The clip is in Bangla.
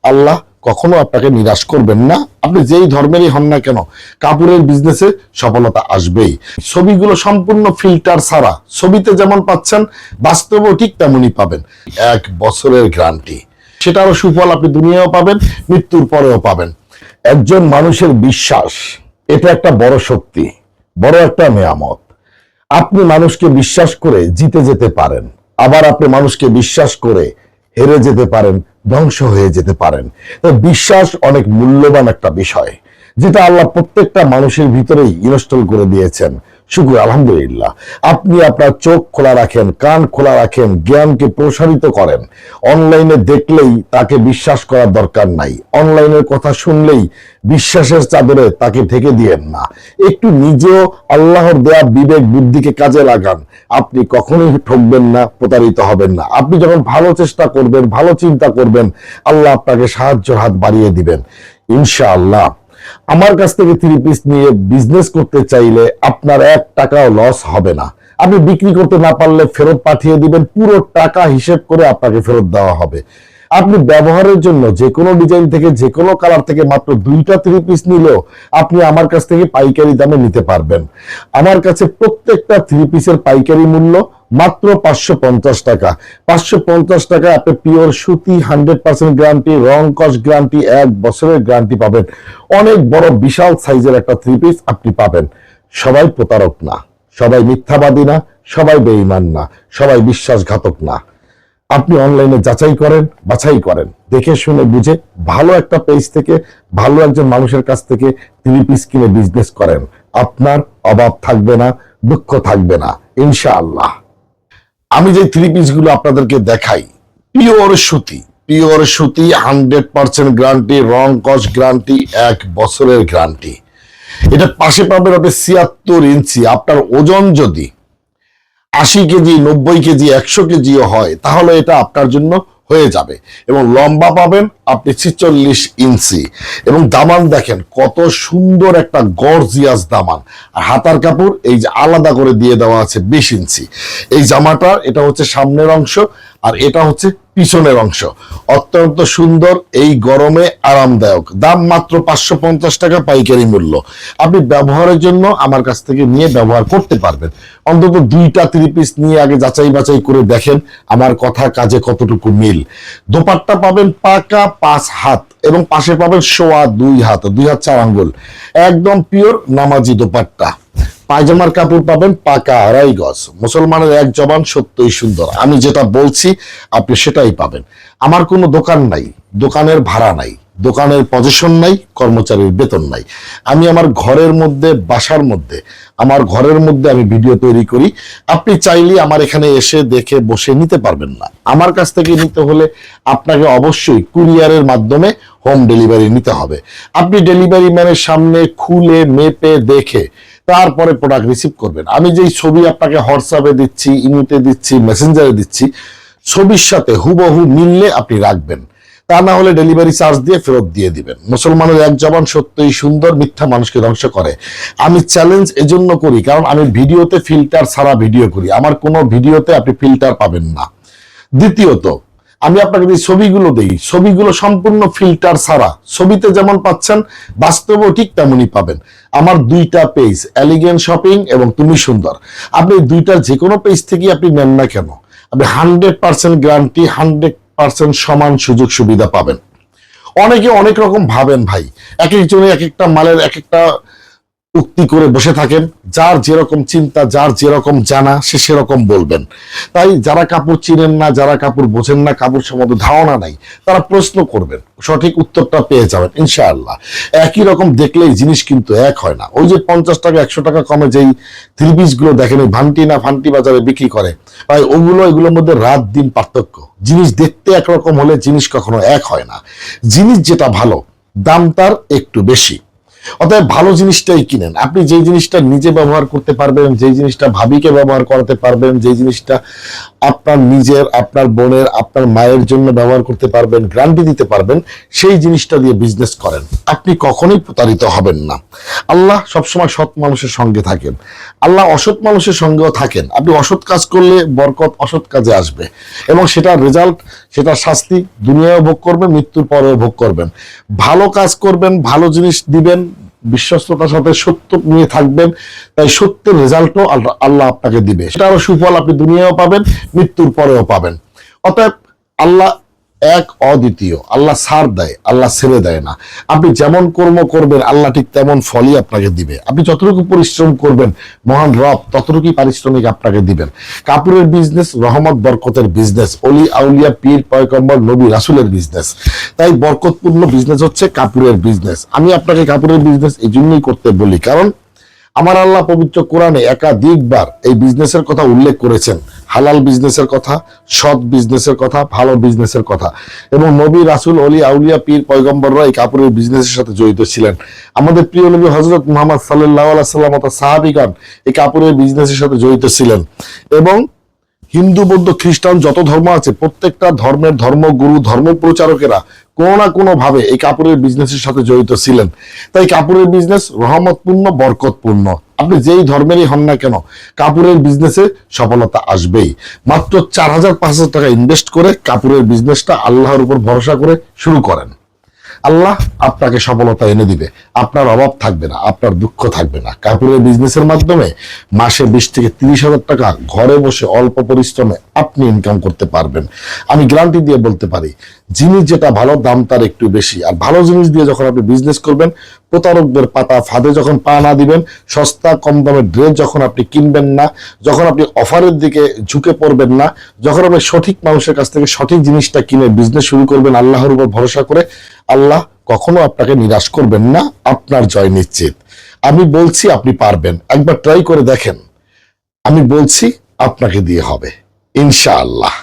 আল্লাহ কখনো আপনাকে নিরাশ করবেন না। আপনি যেই ধর্মেরই হন না কেন, কাপড়ের বিজনেসে সফলতা আসবেই। ছবিগুলো সম্পূর্ণ ফিল্টার ছাড়া, ছবিতে যেমন পাচ্ছেন বাস্তবেও ঠিক তেমনই পাবেন। 1 বছরের গ্যারান্টি, সেটারও সুফল আপনি দুনিয়াও পাবেন, মৃত্যুর পরেও পাবেন। একজন মানুষের বিশ্বাস, এটা একটা বড় শক্তি, বড় একটা নেয়ামত। আপনি মানুষকে বিশ্বাস করে জিতে যেতে পারেন, আবার আপনি মানুষকে বিশ্বাস করে হেরে যেতে পারেন, ধ্বংস হয়ে যেতে পারেন। তো বিশ্বাস অনেক মূল্যবান একটা বিষয়, যেটা আল্লাহ প্রত্যেকটা মানুষের ভিতরেই ইনস্টল করে দিয়েছেন। শুকর আলহামদুলিল্লাহ। আপনি আপনার চোখ খোলা রাখেন, কান খোলা রাখেন, জ্ঞানকে প্রসারিত করেন। অনলাইনে দেখলেই তাকে বিশ্বাস করার দরকার নাই, অনলাইনের কথা শুনলেই বিশ্বাসের চাদরে তাকে ঢেকে দিয়েন না। একটু নিজেও আল্লাহর দেয়া বিবেক বুদ্ধিকে কাজে লাগান, আপনি কখনোই ঠকবেন না, প্রতারিত হবেন না। আপনি যখন ভালো চেষ্টা করবেন, ভালো চিন্তা করবেন, আল্লাহ আপনাকে সাহায্যের হাত বাড়িয়ে দিবেন ইনশাআল্লাহ। আমার কাছ থেকে 3 পিস নিয়ে বিজনেস করতে চাইলে আপনার 1 টাকাও লস হবে না। আপনি বিক্রি করতে না পারলে ফেরত পাঠিয়ে দিবেন, পুরো টাকা হিসেব করে আপনাকে ফেরত দেওয়া হবে। আপনি ব্যবহারের জন্য যে কোনো ডিজাইন থেকে, যে কোনো কালার থেকে মাত্র 2টা 3 পিস নিলেও আপনি আমার কাছ থেকে পাইকারি দামে নিতে পারবেন। আমার কাছে প্রত্যেকটা 3 পিসের পাইকারি মূল্য মাত্র 550 টাকা। 550 টাকা আপনি পিওর সুতি 100% গ্যারান্টি, রং কস গ্যারান্টি, 1 বছরের গ্যারান্টি পাবেন। অনেক বড় বিশাল সাইজের একটা 3 পিস আপনি পাবেন। সবাই প্রতারক না, সবাই মিথ্যাবাদী না, সবাই বেঈমান না, সবাই বিশ্বাসঘাতক না। আপনি অনলাইনে যাচাই করেন, বাছাই করেন, দেখে শুনে বুঝে ভালো একটা পেজ থেকে, ভালো একজন মানুষের কাছ থেকে 3 পিস কিনে বিজনেস করেন। আপনার অভাব থাকবে না, দুঃখ থাকবে না ইনশাআল্লাহ। আমি যে 3 পিসগুলো আপনাদেরকে দেখাই, পিওর সুতি, পিওর সুতি 100% গ্যারান্টি, রং কস গ্যারান্টি, 1 বছরের গ্যারান্টি। এটা পাশে পাবেন আপনি 76 ইঞ্চি। আপনার ওজন যদি 80 কেজি, 90 কেজি, 100 কেজিও হয়, তাহলে এটা আপনার জন্য হয়ে যাবে। এবং লম্বা পাবেন আপনি 46 ইঞ্চি। এবং দামান দেখেন কত সুন্দর একটা গর্জিয়াস দামান। আর হাতার কাপড় এই যে আলাদা করে দিয়ে দেওয়া আছে 20 ইঞ্চি। এই জামাটার এটা হচ্ছে সামনের অংশ, আর এটা হচ্ছে পিছনের অংশ। অত্যন্ত সুন্দর, এই গরমে আরামদায়ক। দাম মাত্র 550 টাকা পাইকারি মূল্য। আপনি ব্যবহারের জন্য আমার কাছ থেকে নিয়ে ব্যবহার করতে পারবেন। অন্তত 2টা 3 পিস নিয়ে আগে যাচাই বাছাই করে দেখেন আমার কথা কাজে কতটুকু মিল। দোপাট্টা পাবেন পাকা 5 হাত এবং পাশে পাবেন 2.25 হাত, 2 হাত 4 আঙ্গুল, একদম পিওর নামাজি দোপাট্টা। পায়জামার কাপড় পাবেন পাকা 2.5 গজ। মুসলমানের এক জবান, সত্যই সুন্দর। আমি যেটা বলছি আপনি সেটাই পাবেন। আমার কোনো দোকান নাই, দোকানের ভাড়া নাই, দোকানের পজিশন নাই, কর্মচারীর বেতন নাই। আমি আমার ঘরের মধ্যে, বাসার মধ্যে, আমার ঘরের মধ্যে আমি ভিডিও তৈরি করি। আপনি চাইলে আমার এখানে এসে দেখে বসে নিতে পারবেন না। আমার কাছ থেকে নিতে হলে আপনাকে অবশ্যই কুরিয়ারের মাধ্যমে হোম ডেলিভারি নিতে হবে। আপনি ডেলিভারি ম্যানের সামনে খুলে মেপে দেখে তারপরে প্রোডাক্ট রিসিভ করবেন। আমি যেই ছবি আপনাকে হোয়াটসঅ্যাপে দিচ্ছি, ইমোতে দিচ্ছি, মেসেঞ্জারে দিচ্ছি, ছবির সাথে হুবহু মিললে আপনি রাখবেন, তা না হলে ডেলিভারি চার্জ দিয়ে ফেরত দিয়ে দিবেন। মুসলমানের এক জবান, সত্যই সুন্দর, মিথ্যা মানুষকে ধ্বংস করে। আমি চ্যালেঞ্জ এজন্য করি কারণ আমি ভিডিওতে ফিল্টার ছাড়া ভিডিও করি। আমার কোনো ভিডিওতে আপনি ফিল্টার পাবেন না। দ্বিতীয়ত, আমি আপনাকে যে ছবিগুলো দেই, ছবিগুলো সম্পূর্ণ ফিল্টার ছাড়া। ছবিতে যেমন পাচ্ছেন বাস্তবেও ঠিক তেমনই পাবেন। আমার 2টা পেজ, এলিগেন্ট শপিং এবং তুমি সুন্দর। আপনি 2টার যে কোনো পেজ থেকে আপনি নেন না কেন, আপনি 100% গ্যারান্টি, 100% সমান সুযোগ সুবিধা পাবেন। অনেকে অনেক রকম ভাবেন ভাই, এক একজনে এক একটা মালের এক একটা উক্তি করে বসে থাকেন। যার যেরকম চিন্তা, যার যেরকম জানা, সে সেরকম বলবেন। তাই যারা কাপড় চিনেন না, যারা কাপড় বোঝেন না, কাপড় সম্বন্ধে ধারণা নাই, তারা প্রশ্ন করবেন, সঠিক উত্তরটা পেয়ে যাবেন ইনশাআল্লাহ। একই রকম দেখলেই জিনিস কিন্তু এক হয় না। ওই যে 50 টাকা 100 টাকা কমে যেই 3 পিস গুলো দেখেন, ওই ভান্টি না ফান্টি বাজারে বিক্রি করে ভাই, এগুলোর মধ্যে রাত দিন পার্থক্য। জিনিস দেখতে একরকম হলে জিনিস কখনো এক হয় না। জিনিস যেটা ভালো, দাম তার একটু বেশি। অতএব ভালো জিনিসটাই কিনেন। আপনি যেই জিনিসটা নিজে ব্যবহার করতে পারবেন, যেই জিনিসটা ভাবিকে ব্যবহার করাতে পারবেন, যেই জিনিসটা আপনার নিজের, আপনার বোনের, আপনার মায়ের জন্য ব্যবহার করতে পারবেন, গ্যারান্টি দিতে পারবেন, সেই জিনিসটা দিয়ে বিজনেস করেন। আপনি কখনোই প্রতারিত হবেন না। আল্লাহ সবসময় সৎ মানুষের সঙ্গে থাকেন, আল্লাহ অসৎ মানুষের সঙ্গেও থাকেন। আপনি অসৎ কাজ করলে বরকত অসৎ কাজে আসবে এবং সেটার রেজাল্ট সেটা শাস্তি দুনিয়ায় ভোগ করবেন, মৃত্যুর পরেও ভোগ করবেন। ভালো কাজ করবেন, ভালো জিনিস দিবেন, বিশ্বস্ততার সাথে সত্য নিয়ে থাকবেন, তাই সত্যের রেজাল্টও আল্লাহ আপনাকে দিবে, সেটারও সুফল আপনি দুনিয়াও পাবেন, মৃত্যুর পরেও পাবেন। অতএব আল্লাহ এক, অদ্বিতীয়। আল্লাহ ছাড় দেয়, আল্লাহ ছেড়ে দেয় না। আপনি যেমন কর্ম করবেন আল্লাহ ঠিক তেমন ফলই আপনাকে দিবে। আপনি যতটুকু পরিশ্রম করবেন মহান রব ততটুকুই পারিশ্রমিক আপনাকে দিবেন। কাপড়ের বিজনেস রহমত বরকতের বিজনেস, অলি আউলিয়া পীর পয়গম্বর নবী রাসূলের বিজনেস। তাই বরকতপূর্ণ বিজনেস হচ্ছে কাপড়ের বিজনেস। আমি আপনাকে কাপড়ের বিজনেস এই জন্যই করতে বলি, কারণ আমার আল্লাহ পবিত্র কোরআনে একাধিকবার এই বিজনেসের কথা উল্লেখ করেছেন। হালাল বিজনেসের কথা, সৎ বিজনেসের কথা, ভালো বিজনেসের কথা। এবং নবী রাসূল অলি আউলিয়া পীর পয়গম্বররা এই কাপড়ের বিজনেসের সাথে জড়িত ছিলেন। আমাদের প্রিয় নবী হযরত মুহাম্মদ সাল্লাল্লাহু আলাইহি সাল্লাম ও সাহাবীগণ এই কাপড়ের বিজনেসের সাথে জড়িত ছিলেন। এবং হিন্দু, বৌদ্ধ, খ্রিস্টান যত ধর্ম আছে প্রত্যেকটা ধর্মের ধর্মগুরু, ধর্ম প্রচারকেরা কোনো না কোনো ভাবে এই কাপড়ের বিজনেসের সাথে জড়িত ছিলেন। তাই কাপড়ের বিজনেস রহমতপূর্ণ, বরকতপূর্ণ। আপনি যেই ধর্মেরই হন না কেন কাপড়ের বিজনেসে সফলতা আসবেই। মাত্র 4,000-5,000 টাকা ইনভেস্ট করে কাপড়ের বিজনেসটা আল্লাহর উপর ভরসা করে শুরু করেন। আল্লাহ আপনাকে সফলতা এনে দিবে, আপনার অভাব থাকবে না, আপনার দুঃখ থাকবে না। কাপড়ের বিজনেসের মাধ্যমে মাসে 20 থেকে 30,000 টাকা ঘরে বসে অল্প পরিশ্রমে আপনি ইনকাম করতে পারবেন। আমি গ্যারান্টি দিয়ে বলতে পারি, জিনিস যেটা ভালো দাম তার একটু বেশি। আর ভালো জিনিস দিয়ে যখন আপনি বিজনেস করবেন, প্রতারকদের পাতা ফাঁদে যখন পা না দিবেন, সস্তা কম দামের ড্রেস যখন আপনি কিনবেন না, যখন আপনি অফারের দিকে ঝুঁকে পড়বেন না, যখন আপনি সঠিক মানুষের কাছ থেকে সঠিক জিনিসটা কিনে বিজনেস শুরু করবেন আল্লাহর উপর ভরসা করে, আল্লাহ কখনো আপনাকে নিরাশ করবেন না, আপনার জয় নিশ্চিত। আমি বলছি আপনি পারবেন, একবার ট্রাই করে দেখেন। আমি বলছি আপনাকে দিয়ে হবে ইনশাআল্লাহ।